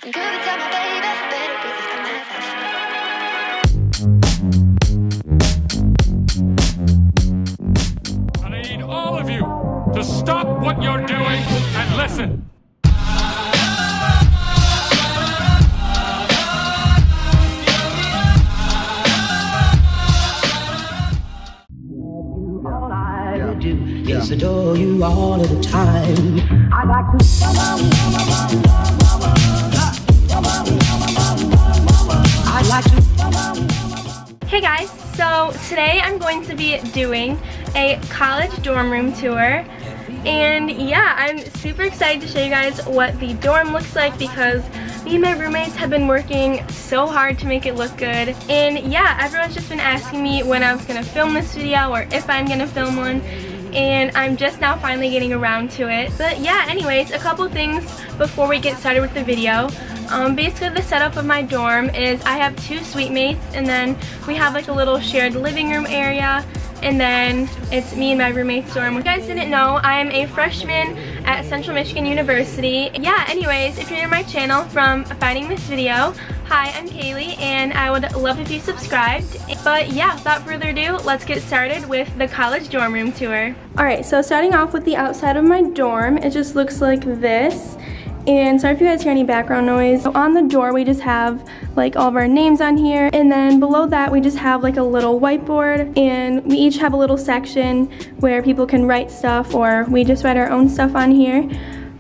I need all of you to stop what you're doing and listen. Yes, adore you all of the time. I like to. I like to. Hey guys, so today I'm going to be doing a college dorm room tour. And yeah, I'm super excited to show you guys what the dorm looks like because me and my roommates have been working so hard to make it look good. And yeah, everyone's just been asking me when I was gonna film this video or if I'm gonna film one. And I'm just now finally getting around to it. But yeah, anyways, a couple things before we get started with the video. Basically the setup of my dorm is I have 2 suite mates, and then we have like a little shared living room area, and then it's me and my roommate's dorm. If you guys didn't know, I am a freshman at Central Michigan University. Yeah, anyways, if you're new to my channel from finding this video, hi, I'm Kailey, and I would love if you subscribed. But yeah, without further ado, let's get started with the college dorm room tour. Alright, so starting off with the outside of my dorm, it just looks like this. And sorry if you guys hear any background noise. So on the door we just have like all of our names on here, and then below that we just have like a little whiteboard, and we each have a little section where people can write stuff, or we just write our own stuff on here.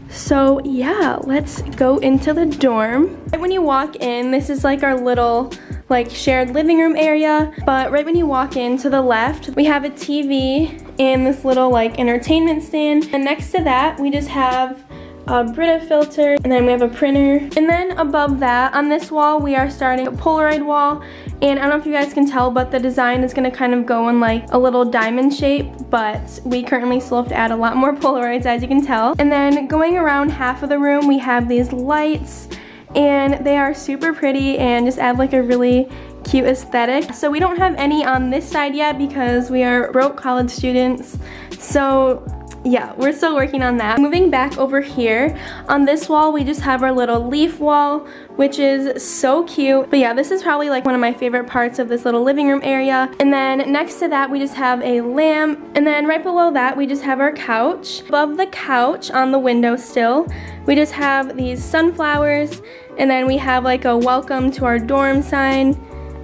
So yeah, let's go into the dorm. Right when you walk in, this is like our little like shared living room area, but right when you walk in to the left, we have a TV and this little like entertainment stand, and next to that we just have a Brita filter, and then we have a printer. And then above that, on this wall, we are starting a Polaroid wall. And I don't know if you guys can tell, but the design is gonna kind of go in like a little diamond shape, but we currently still have to add a lot more Polaroids, as you can tell. And then going around half of the room, we have these lights, and they are super pretty and just add like a really cute aesthetic. So we don't have any on this side yet because we are broke college students. So yeah, we're still working on that. Moving back over here, on this wall we just have our little leaf wall, which is so cute. But yeah, this is probably like one of my favorite parts of this little living room area. And then next to that we just have a lamp, and then right below that we just have our couch. Above the couch on the windowsill, we just have these sunflowers, and then we have like a welcome to our dorm sign,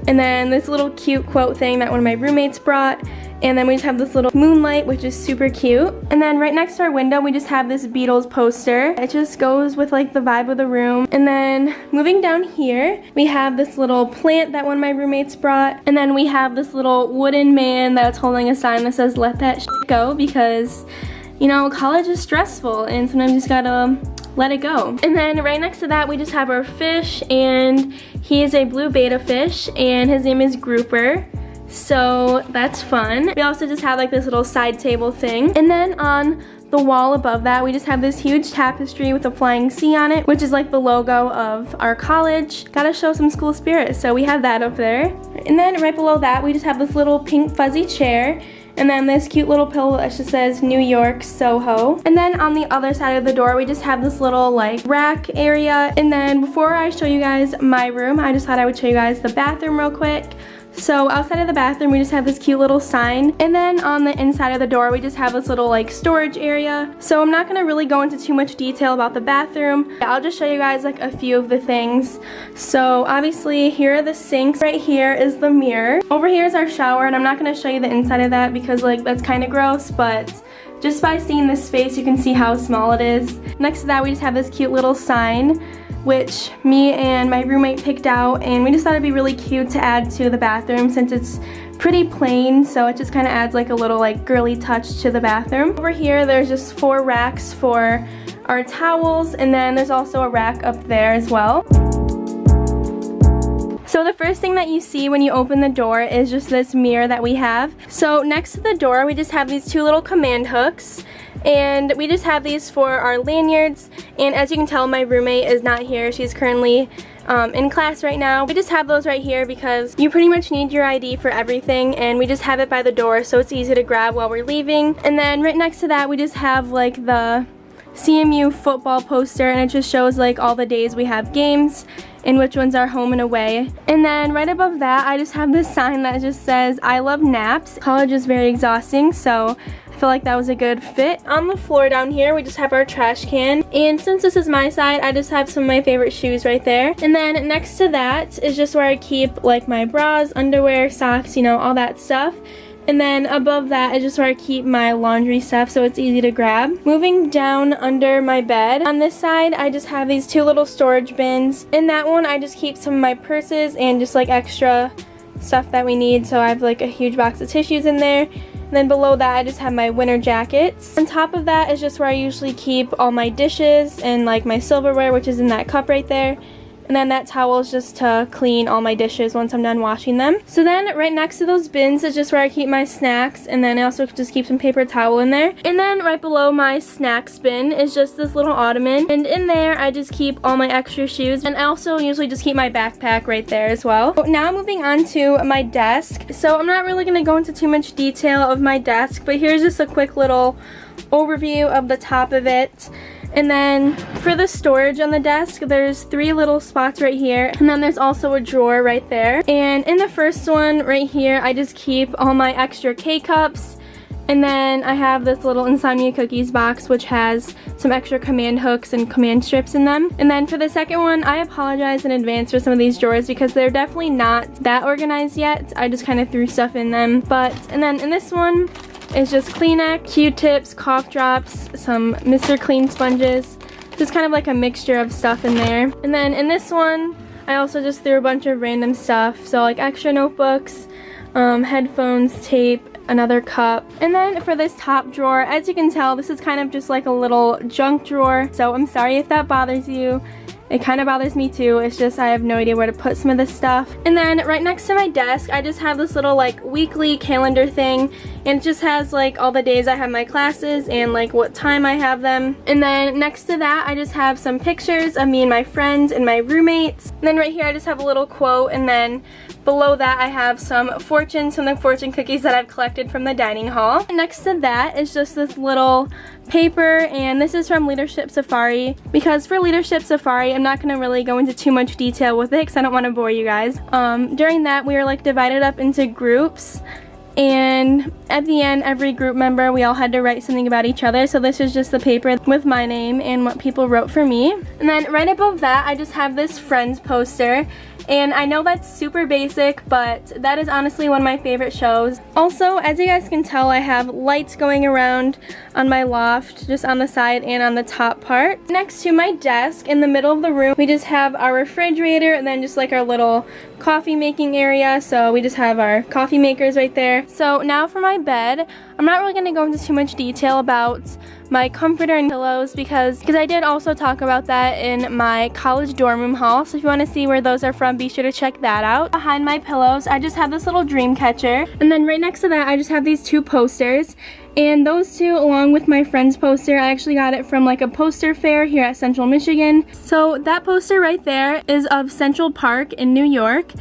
and then this little cute quote thing that one of my roommates brought. And then we just have this little moonlight, which is super cute. And then right next to our window, we just have this Beatles poster. It just goes with like the vibe of the room. And then moving down here, we have this little plant that one of my roommates brought. And then we have this little wooden man that's holding a sign that says, "Let that shit go," because, you know, college is stressful and sometimes you just gotta let it go. And then right next to that, we just have our fish, and he is a blue betta fish, and his name is Grouper. So that's fun. We also just have like this little side table thing. And then on the wall above that, we just have this huge tapestry with a flying C on it, which is like the logo of our college. Gotta show some school spirit, so we have that up there. And then right below that, we just have this little pink fuzzy chair, and then this cute little pillow that just says New York, Soho. And then on the other side of the door, we just have this little like rack area. And then before I show you guys my room, I just thought I would show you guys the bathroom real quick. So outside of the bathroom, we just have this cute little sign. And then on the inside of the door, we just have this little like storage area. So I'm not gonna really go into too much detail about the bathroom. I'll just show you guys like a few of the things. So obviously here are the sinks. Right here is the mirror. Over here is our shower, and I'm not gonna show you the inside of that because like that's kind of gross, but just by seeing this space, you can see how small it is. Next to that, we just have this cute little sign, which me and my roommate picked out, and we just thought it'd be really cute to add to the bathroom since it's pretty plain, so it just kind of adds like a little like girly touch to the bathroom. Over here, there's just 4 racks for our towels, and then there's also a rack up there as well. So the first thing that you see when you open the door is just this mirror that we have. So next to the door, we just have these 2 little command hooks, and we just have these for our lanyards. And as you can tell, my roommate is not here. She's currently in class right now. We just have those right here because you pretty much need your ID for everything, and we just have it by the door so it's easy to grab while we're leaving. And then right next to that, we just have like the CMU football poster, and it just shows like all the days we have games and which ones are home and away. And then right above that, I just have this sign that just says, I love naps. College is very exhausting, so I feel like that was a good fit. On the floor down here, we just have our trash can. And since this is my side, I just have some of my favorite shoes right there. And then next to that is just where I keep like my bras, underwear, socks, you know, all that stuff. And then above that is just where I keep my laundry stuff, so it's easy to grab. Moving down under my bed, on this side I just have these two little storage bins. In that one I just keep some of my purses and just like extra stuff that we need, so I have like a huge box of tissues in there. And then below that I just have my winter jackets. On top of that is just where I usually keep all my dishes and like my silverware, which is in that cup right there. And then that towel is just to clean all my dishes once I'm done washing them. So then right next to those bins is just where I keep my snacks, and then I also just keep some paper towel in there. And then right below my snacks bin is just this little ottoman, and in there I just keep all my extra shoes, and I also usually just keep my backpack right there as well. Now moving on to my desk. So I'm not really going to go into too much detail of my desk, but here's just a quick little overview of the top of it. And then for the storage on the desk, there's 3 little spots right here, and then there's also a drawer right there. And in the first one right here, I just keep all my extra K-cups, and then I have this little Insomnia Cookies box which has some extra command hooks and command strips in them. And then for the second one, I apologize in advance for some of these drawers because they're definitely not that organized yet. I just kind of threw stuff in them. And then in this one, it's just Kleenex, Q-tips, cough drops, some Mr. Clean sponges. Just kind of like a mixture of stuff in there. And then in this one, I also just threw a bunch of random stuff. So like extra notebooks, headphones, tape, another cup. And then for this top drawer, as you can tell, this is kind of just like a little junk drawer. So I'm sorry if that bothers you. It kind of bothers me too. It's just I have no idea where to put some of this stuff. And then right next to my desk, I just have this little like weekly calendar thing, and it just has like all the days I have my classes and like what time I have them. And then next to that, I just have some pictures of me and my friends and my roommates. And then right here, I just have a little quote, and then below that I have some fortunes from the fortune cookies that I've collected from the dining hall. And next to that is just this little paper, and this is from Leadership Safari, because for Leadership Safari I'm not going to really go into too much detail with it because I don't want to bore you guys. During that we were like divided up into groups, and at the end every group member, we all had to write something about each other. So this is just the paper with my name and what people wrote for me. And then right above that I just have this Friends poster. And I know that's super basic, but that is honestly one of my favorite shows. Also, as you guys can tell, I have lights going around on my loft, just on the side and on the top part. Next to my desk, in the middle of the room, we just have our refrigerator, and then just like our little coffee making area. So we just have our coffee makers right there. So now for my bed, I'm not really going to go into too much detail about my comforter and pillows because I did also talk about that in my college dorm room haul. So if you want to see where those are from, be sure to check that out. Behind my pillows, I just have this little dream catcher. And then right next to that, I just have these 2 posters. And those 2, along with my Friends poster, I actually got it from like a poster fair here at Central Michigan. So that poster right there is of Central Park in New York.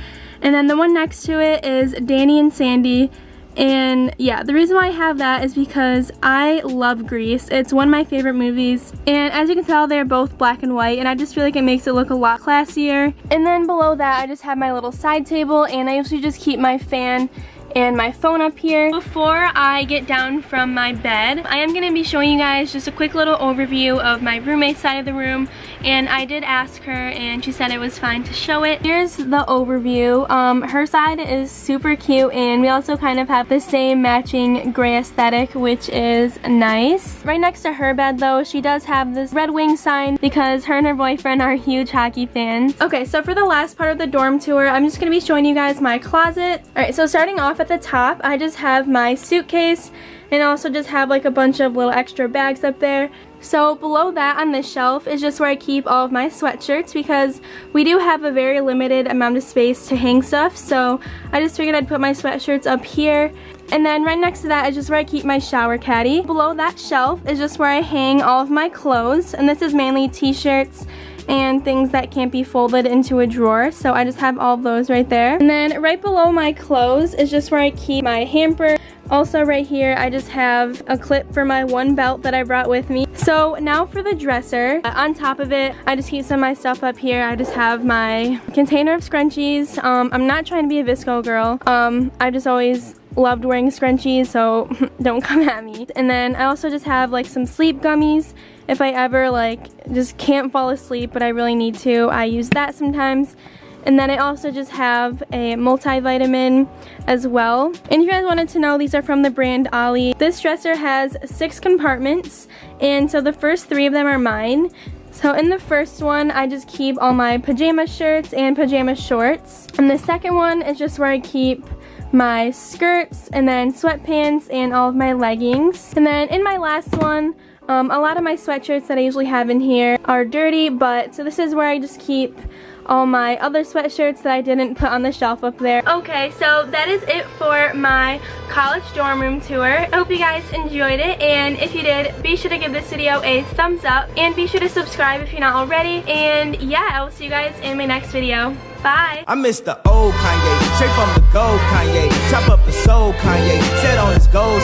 And then the one next to it is Danny and Sandy. And yeah, the reason why I have that is because I love Grease. It's one of my favorite movies, and as you can tell, they're both black and white, and I just feel like it makes it look a lot classier. And then below that, I just have my little side table, and I usually just keep my fan and my phone up here. Before I get down from my bed, I am going to be showing you guys just a quick little overview of my roommate's side of the room, and I did ask her and she said it was fine to show it. Here's the overview. Her side is super cute, and we also kind of have the same matching gray aesthetic, which is nice. Right next to her bed though, she does have this Red Wing sign because her and her boyfriend are huge hockey fans. Okay, so for the last part of the dorm tour, I'm just going to be showing you guys my closet. Alright, so starting off at the top, I just have my suitcase, and also just have like a bunch of little extra bags up there. So below that on this shelf is just where I keep all of my sweatshirts because we do have a very limited amount of space to hang stuff, so I just figured I'd put my sweatshirts up here. And then right next to that is just where I keep my shower caddy. Below that shelf is just where I hang all of my clothes, and this is mainly t-shirts and things that can't be folded into a drawer. So I just have all of those right there. And then right below my clothes is just where I keep my hamper. Also right here, I just have a clip for my one belt that I brought with me. So now for the dresser. On top of it, I just keep some of my stuff up here. I just have my container of scrunchies. I'm not trying to be a visco girl. I just always loved wearing scrunchies, so don't come at me. And then I also just have like some sleep gummies. If I ever like just can't fall asleep but I really need to, I use that sometimes. And then I also just have a multivitamin as well. And if you guys wanted to know, these are from the brand Ollie. This dresser has 6 compartments, and so the first 3 of them are mine. So in the first one, I just keep all my pajama shirts and pajama shorts. And the second one is just where I keep my skirts and then sweatpants and all of my leggings. And then in my last one, a lot of my sweatshirts that I usually have in here are dirty, but so this is where I just keep all my other sweatshirts that I didn't put on the shelf up there. Okay, so that is it for my college dorm room tour. I hope you guys enjoyed it, and if you did, be sure to give this video a thumbs up, and be sure to subscribe if you're not already, and yeah, I will see you guys in my next video. Bye! I miss the old Kanye, straight from the gold Kanye, chop up the soul Kanye, set on his gold